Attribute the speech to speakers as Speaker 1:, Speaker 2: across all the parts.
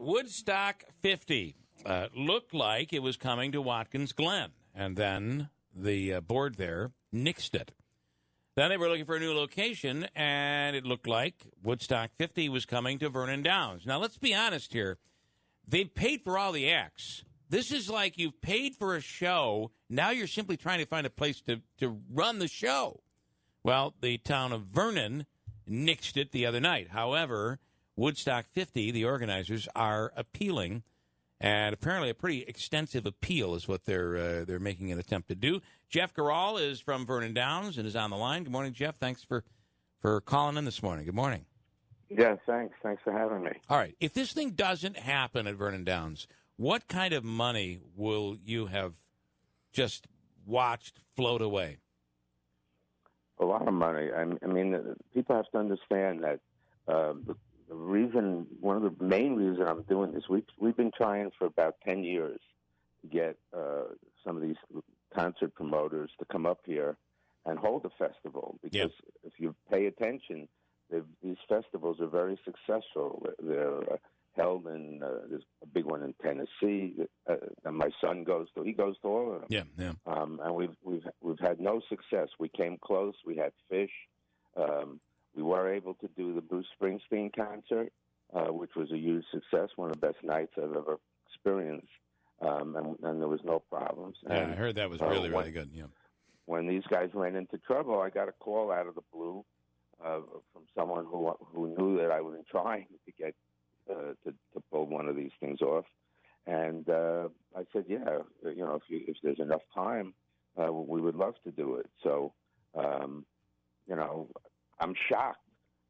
Speaker 1: Woodstock 50 looked like it was coming to Watkins Glen, and then the board there nixed it. Then they were looking for a new location, and it looked like Woodstock 50 was coming to Vernon Downs. Now, let's be honest here. They paid for all the acts. This is like you've paid for a show. Now you're simply trying to find a place to run the show. Well, the town of Vernon nixed it the other night. However, Woodstock 50, the organizers, are appealing, and apparently a pretty extensive appeal is what they're making an attempt to do. Jeff Gural is from Vernon Downs and is on the line. Good morning, Jeff. Thanks for calling in this morning. Good morning.
Speaker 2: Yeah, thanks. Thanks for having me.
Speaker 1: All right. If this thing doesn't happen at Vernon Downs, what kind of money will you have just watched float away?
Speaker 2: A lot of money. I mean, people have to understand that the reason, one of the main reasons I'm doing this, we've been trying for about 10 years to get some of these concert promoters to come up here and hold a festival. Because if you pay attention, these festivals are very successful. They're held in, there's a big one in Tennessee that my son goes to. He goes to all of them.
Speaker 1: Yeah.
Speaker 2: And we've had no success. We came close. We had Fish. We were able to do the Bruce Springsteen concert, which was a huge success, one of the best nights I've ever experienced, and there was no problems.
Speaker 1: Yeah, I heard that was really good. Yeah.
Speaker 2: When these guys ran into trouble, I got a call out of the blue from someone who knew that I was trying to get to pull one of these things off, and I said, yeah, if there's enough time, we would love to do it. So, I'm shocked,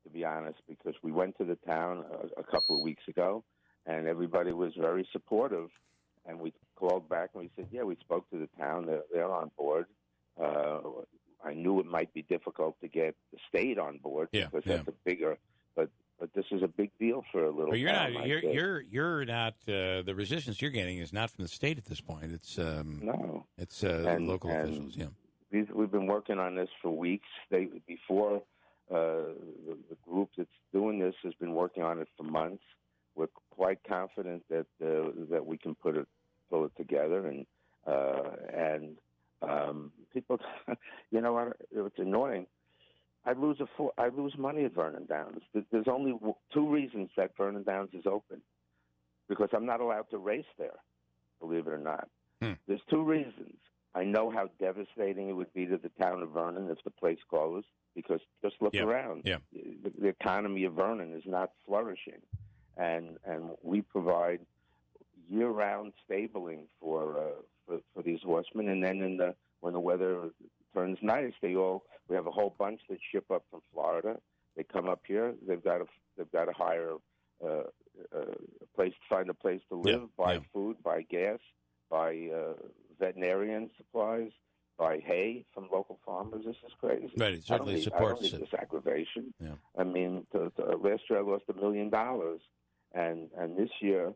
Speaker 2: to be honest, because we went to the town a couple of weeks ago, and everybody was very supportive. And we called back and we said, yeah, we spoke to the town. They're on board. I knew it might be difficult to get the state on board because that's a bigger. But this is a big deal for a little.
Speaker 1: But you're
Speaker 2: town
Speaker 1: not. You're not. The resistance you're getting is not from the state at this point. It's
Speaker 2: no.
Speaker 1: It's local officials. Yeah.
Speaker 2: We've been working on this for weeks. Before the group that's doing this has been working on it for months. We're quite confident that we can pull it together, and people, it's annoying. I lose money at Vernon Downs. There's only two reasons that Vernon Downs is open, because I'm not allowed to race there, believe it or not. There's two reasons. I know how devastating it would be to the town of Vernon if the place closed, because just look around. Yeah. The economy of Vernon is not flourishing. And we provide year-round stabling for these horsemen, and then when the weather turns nice, we have a whole bunch that ship up from Florida. They come up here. They've got to hire find a place to live, buy food, buy gas, buy veterinarian supplies, buy hay from local farmers. This is crazy.
Speaker 1: Right, it certainly supports
Speaker 2: I don't need this aggravation.
Speaker 1: Yeah.
Speaker 2: I mean, last year I lost $1 million. And this year,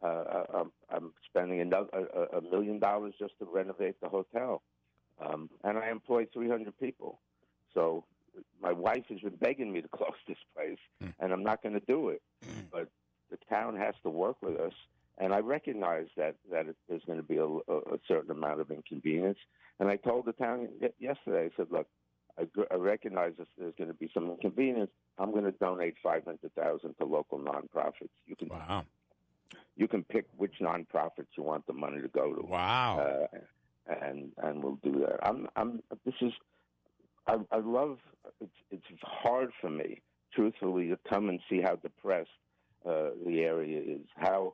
Speaker 2: I'm spending another $1 million just to renovate the hotel, and I employ 300 people. So my wife has been begging me to close this place, and I'm not going to do it. But the town has to work with us, and I recognize that there's going to be a certain amount of inconvenience. And I told the town yesterday, I said, look, I recognize that there's going to be some inconvenience. I'm going to donate $500,000 to local nonprofits. You can pick which nonprofits you want the money to go to.
Speaker 1: Wow.
Speaker 2: And we'll do that. I love. It's hard for me, truthfully, to come and see how depressed the area is. How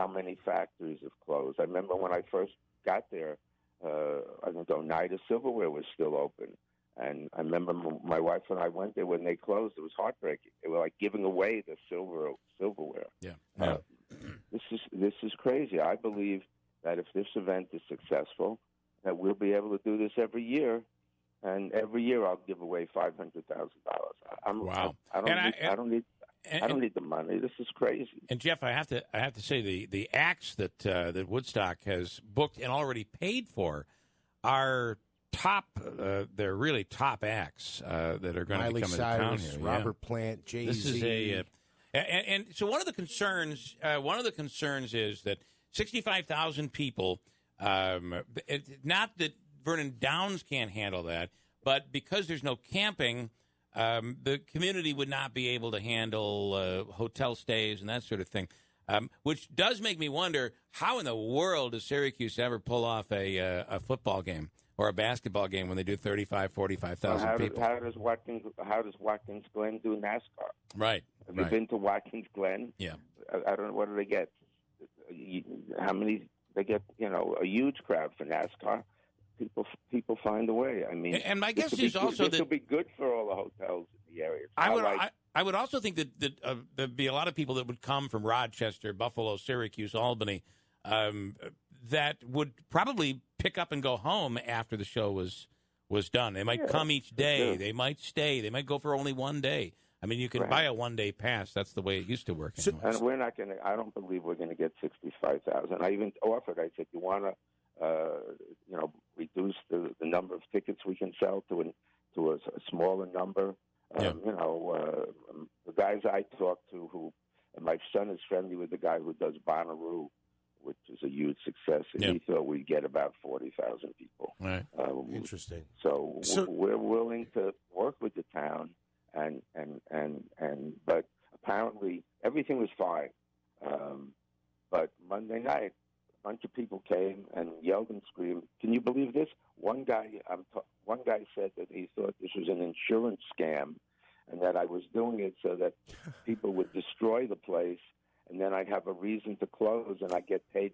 Speaker 2: many factories have closed. I remember when I first got there. I think Oneida Silverware was still open. And I remember my wife and I went there when they closed. It was heartbreaking. They were like giving away the silverware.
Speaker 1: Yeah.
Speaker 2: This is crazy. I believe that if this event is successful, that we'll be able to do this every year, and every year I'll give away $500,000.
Speaker 1: Wow.
Speaker 2: I don't need the money. This is crazy.
Speaker 1: And Jeff, I have to say the acts that Woodstock has booked and already paid for are top. They're really top acts that are going to be coming to town here.
Speaker 3: Robert Plant, Jay-Z.
Speaker 1: This is And so one of the concerns is that 65,000 people. Not that Vernon Downs can't handle that, but because there's no camping, the community would not be able to handle hotel stays and that sort of thing. Which does make me wonder, how in the world does Syracuse ever pull off a football game or a basketball game when they do 35, 45,000 people?
Speaker 2: How does Watkins Glen do NASCAR?
Speaker 1: Right.
Speaker 2: Have you been to Watkins Glen?
Speaker 1: Yeah.
Speaker 2: I don't know, what do they get? How many? They get, a huge crowd for NASCAR. People find a way. I mean,
Speaker 1: and my guess is also
Speaker 2: this will be good for all the hotels in the area.
Speaker 1: I would also think that there'd be a lot of people that would come from Rochester, Buffalo, Syracuse, Albany, that would probably pick up and go home after the show was done. They might come each day.
Speaker 2: Sure.
Speaker 1: They might stay. They might go for only one day. I mean, you can buy a one-day pass. That's the way it used to work.
Speaker 2: And we're not going to. I don't believe we're going to get 65,000. I even offered. I said, "You want to, reduce the number of tickets we can sell to a smaller number." The guys I talked to, and my son is friendly with the guy who does Bonnaroo, which is a huge success. And he thought we'd get about 40,000 people.
Speaker 1: Right.
Speaker 3: Interesting.
Speaker 2: So we're willing to work with the town. But apparently everything was fine. But Monday night, a bunch of people came and yelled and screamed. Can you believe this? One guy said that he thought this was an insurance scam, and that I was doing it so that people would destroy the place, and then I'd have a reason to close, and I'd get paid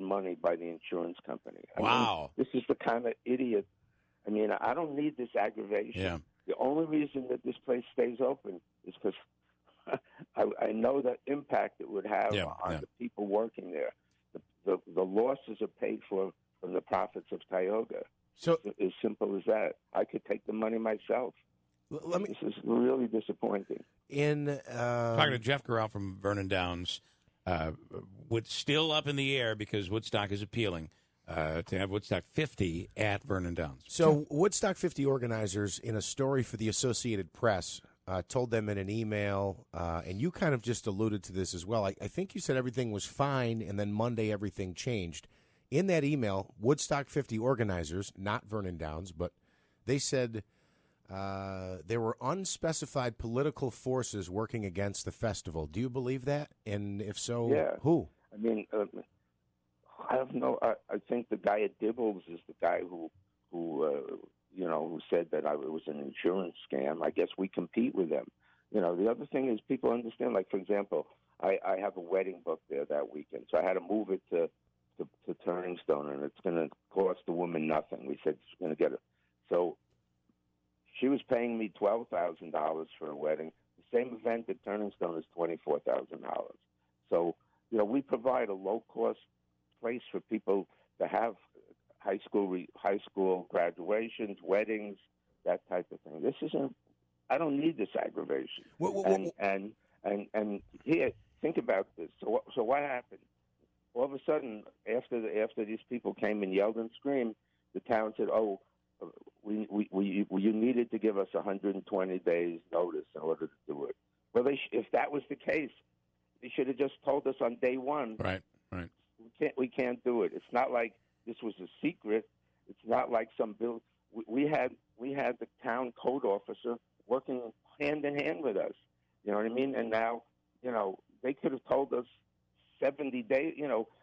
Speaker 2: money by the insurance company. I mean, this is the kind of idiot. I mean, I don't need this aggravation.
Speaker 1: Yeah.
Speaker 2: The only reason that this place stays open is because I know the impact it would have on the people working there. The losses are paid for from the profits of Tioga. So as simple as that. I could take the money myself. This is really disappointing.
Speaker 1: Talking to Jeff Gural from Vernon Downs, it's still up in the air because Woodstock is appealing. To have Woodstock 50 at Vernon Downs.
Speaker 3: So Woodstock 50 organizers, in a story for the Associated Press, told them in an email, and you kind of just alluded to this as well. I think you said everything was fine, and then Monday everything changed. In that email, Woodstock 50 organizers, not Vernon Downs, but they said there were unspecified political forces working against the festival. Do you believe that? And if so, who?
Speaker 2: I mean, I have no. I think the guy at Dibbles is the guy who said that it was an insurance scam. I guess we compete with them. The other thing is people understand. Like, for example, I have a wedding booked there that weekend, so I had to move it to Turning Stone, and it's going to cost the woman nothing. We said she's going to get it. So she was paying me $12,000 for a wedding. The same event at Turning Stone is $24,000. So we provide a low cost place for people to have high school graduations, weddings, that type of thing. This isn't. I don't need this aggravation. And here, think about this. So what happened? All of a sudden, after these people came and yelled and screamed, the town said, "Oh, you needed to give us 120 days notice in order to do it." Well, if that was the case, they should have just told us on day one.
Speaker 1: Right.
Speaker 2: We can't do it. It's not like this was a secret. It's not like some bill. We had the town code officer working hand in hand with us. You know what I mean? And now, they could have told us 70 days.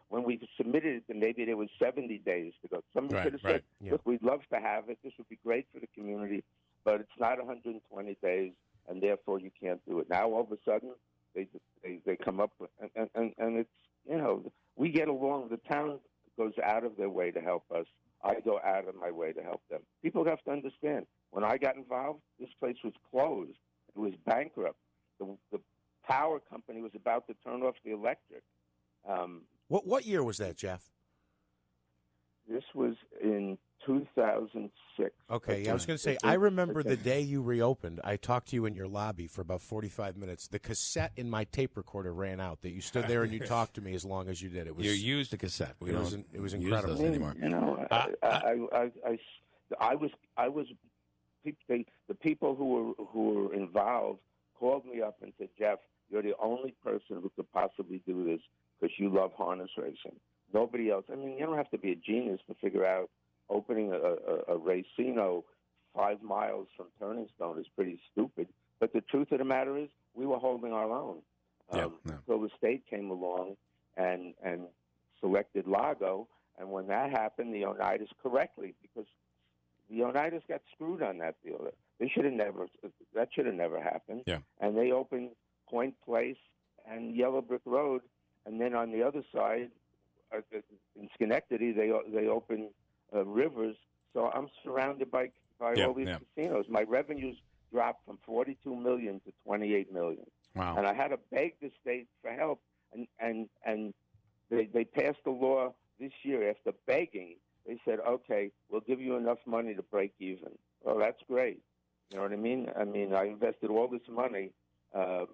Speaker 2: When we submitted it, maybe there was 70 days to go. Somebody could have said, "Look, we'd love to have it. This would be great for the community, but it's not 120 days, and therefore you can't do it." Now all of a sudden they come up with, and it's we get along. The town goes out of their way to help us. I go out of my way to help them. People have to understand. When I got involved, this place was closed. It was bankrupt. The power company was about to turn off the electric.
Speaker 3: What year was that, Jeff?
Speaker 2: This was in 2006.
Speaker 3: Okay, I was going to say, I remember the day you reopened. I talked to you in your lobby for about 45 minutes. The cassette in my tape recorder ran out. That you stood there and you talked to me as long as you did. It was
Speaker 1: you used the cassette.
Speaker 3: It was incredible.
Speaker 1: Use those anymore.
Speaker 2: The people who were involved called me up and said, "Jeff, you're the only person who could possibly do this because you love harness racing. Nobody else. I mean, you don't have to be a genius to figure out opening a racino 5 miles from Turning Stone is pretty stupid. But the truth of the matter is, we were holding our own until the state came along and selected Lago. And when that happened, the Oneidas correctly, because the Oneidas got screwed on that deal. That should have never happened.
Speaker 1: Yeah.
Speaker 2: And they opened Point Place and Yellow Brick Road, and then on the other side, in Schenectady, they opened Rivers. So I'm surrounded by all these casinos. My revenues dropped from $42 million to $28 million.
Speaker 1: Wow.
Speaker 2: And I had to beg the state for help, and they passed a law this year after begging. They said, okay, we'll give you enough money to break even. Well, that's great. You know what I mean? I mean, I invested all this money to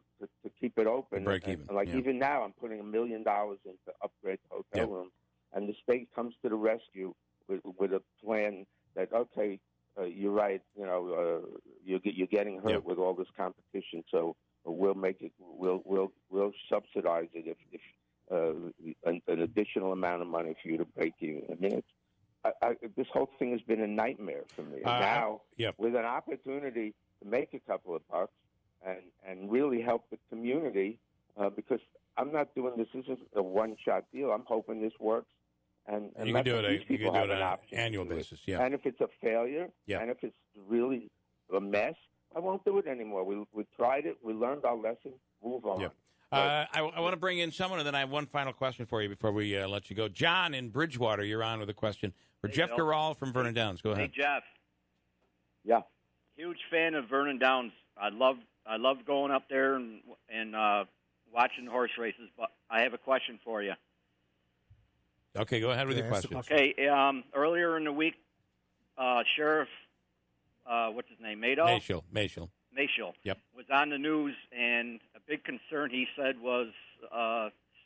Speaker 2: keep it open.
Speaker 1: Break even.
Speaker 2: Even now, I'm putting $1 million in to upgrade the hotel rooms, and the state comes to the rescue with a plan that, okay, you're right. You know, you're getting hurt with all this competition, so we'll make it. We'll subsidize it if an additional amount of money for you to break even. I mean, this whole thing has been a nightmare for me. And now, with an opportunity to make a couple of bucks and really help the community, because I'm not doing this. This isn't a one-shot deal. I'm hoping this works. And
Speaker 1: you can do it on an annual basis. Yeah.
Speaker 2: And if it's a failure, and if it's really a mess, I won't do it anymore. We tried it. We learned our lesson. Move on.
Speaker 1: Yep. I want to bring in someone, and then I have one final question for you before we let you go. John in Bridgewater, you're on with a question for Jeff Gural from Vernon Downs. Go ahead.
Speaker 4: Hey, Jeff.
Speaker 2: Yeah.
Speaker 4: Huge fan of Vernon Downs. I love going up there and watching horse races. But I have a question for you.
Speaker 1: Okay, go ahead with your question.
Speaker 4: Okay. Earlier in the week, Sheriff, what's his name, Mayshill.
Speaker 1: Yep.
Speaker 4: Was on the news, and a big concern he said was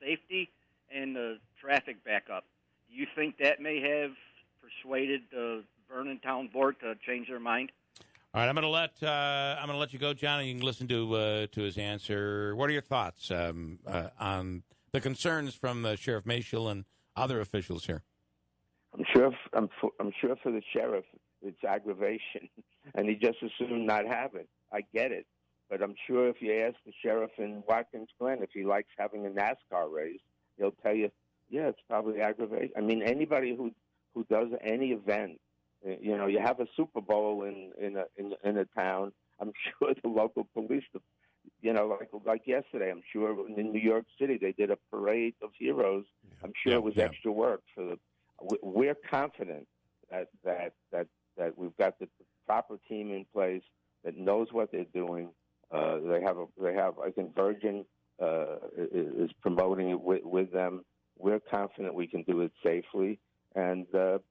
Speaker 4: safety and the traffic backup. Do you think that may have persuaded the Vernon Town Board to change their mind?
Speaker 1: All right, I'm going to let you go, John, and you can listen to his answer. What are your thoughts on the concerns from Sheriff Mayshill and other officials here? I'm sure
Speaker 2: for the sheriff, it's aggravation, and he just as soon not have it. I get it, but I'm sure if you ask the sheriff in Watkins Glen if he likes having a NASCAR race, he'll tell you, yeah, it's probably aggravation. I mean, anybody who does any event, you know, you have a Super Bowl in a town. I'm sure the local police, you know, like yesterday, I'm sure in New York City they did a parade of heroes. I'm sure it was extra work for we're confident that we've got the proper team in place that knows what they're doing. They have. I think Virgin is promoting it with them. We're confident we can do it safely, and it's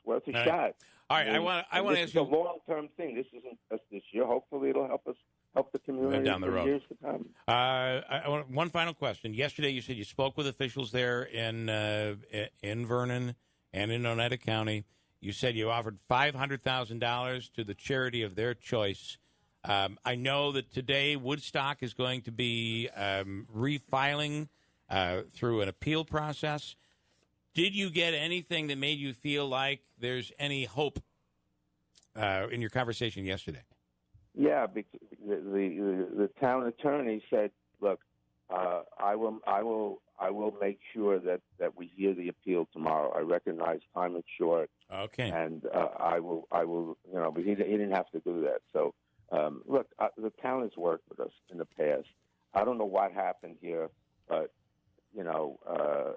Speaker 2: worth a shot.
Speaker 1: All right, I want to ask you
Speaker 2: a long-term thing. This isn't just this year. Hopefully, it'll help the community
Speaker 1: down the road.
Speaker 2: Years to come.
Speaker 1: I want one final question. Yesterday, you said you spoke with officials there in Vernon and in Oneida County. You said you offered $500,000 to the charity of their choice. I know that today Woodstock is going to be refiling through an appeal process. Did you get anything that made you feel like there's any hope in your conversation yesterday?
Speaker 2: Yeah, because the town attorney said, "Look, I will make sure that we hear the appeal tomorrow. I recognize time is short.
Speaker 1: Okay,
Speaker 2: and I will, you know, but he didn't have to do that. So, look, the town has worked with us in the past. I don't know what happened here, but you know,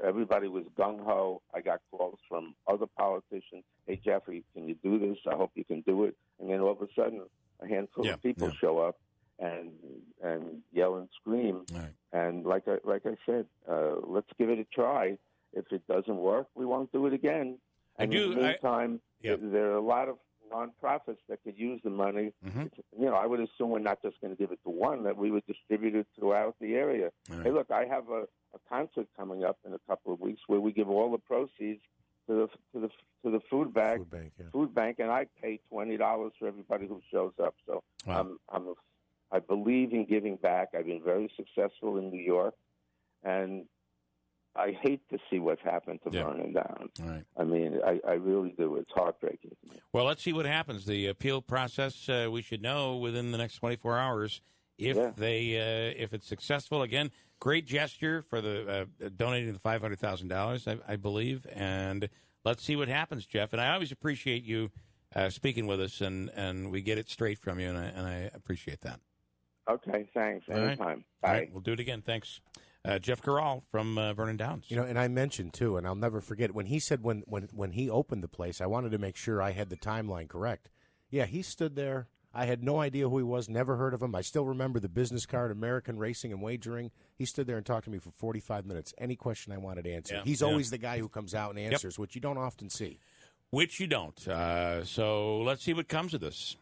Speaker 2: everybody was gung ho. I got calls from other politicians. Hey, Jeffrey, can you do this? I hope you can do it. And then all of a sudden, a handful of people show up and yell and scream.
Speaker 1: Right.
Speaker 2: And like I said, let's give it a try. If it doesn't work, we won't do it again. And in the meantime, there are a lot of nonprofits that could use the money.
Speaker 1: Mm-hmm.
Speaker 2: You know, I would assume we're not just going to give it to one; that we would distribute it throughout the area.
Speaker 1: Right.
Speaker 2: Hey, look, I have a concert coming up in a couple of weeks where we give all the proceeds to the food bank, and I pay $20 for everybody who shows up. So
Speaker 1: wow.
Speaker 2: I'm I believe in giving back. I've been very successful in New York, and I hate to see what's happened to Vernon Downs.
Speaker 1: All right.
Speaker 2: I mean, I really do. It's heartbreaking to me.
Speaker 1: Well, let's see what happens. The appeal process, we should know within the next 24 hours if if it's successful. Again, great gesture for the donating the $500,000, I believe. And let's see what happens, Jeff. And I always appreciate you speaking with us, and we get it straight from you, and I appreciate that.
Speaker 2: Okay, thanks. Anytime.
Speaker 1: Right.
Speaker 2: Bye.
Speaker 1: All right, we'll do it again. Thanks. Jeff Gural from Vernon Downs.
Speaker 3: You know, and I mentioned, too, and I'll never forget, when he said when he opened the place, I wanted to make sure I had the timeline correct. Yeah, he stood there. I had no idea who he was, never heard of him. I still remember the business card, American Racing and Wagering. He stood there and talked to me for 45 minutes. Any question I wanted answered. He's always the guy who comes out and answers, which you don't often see.
Speaker 1: Which you don't. So let's see what comes of this.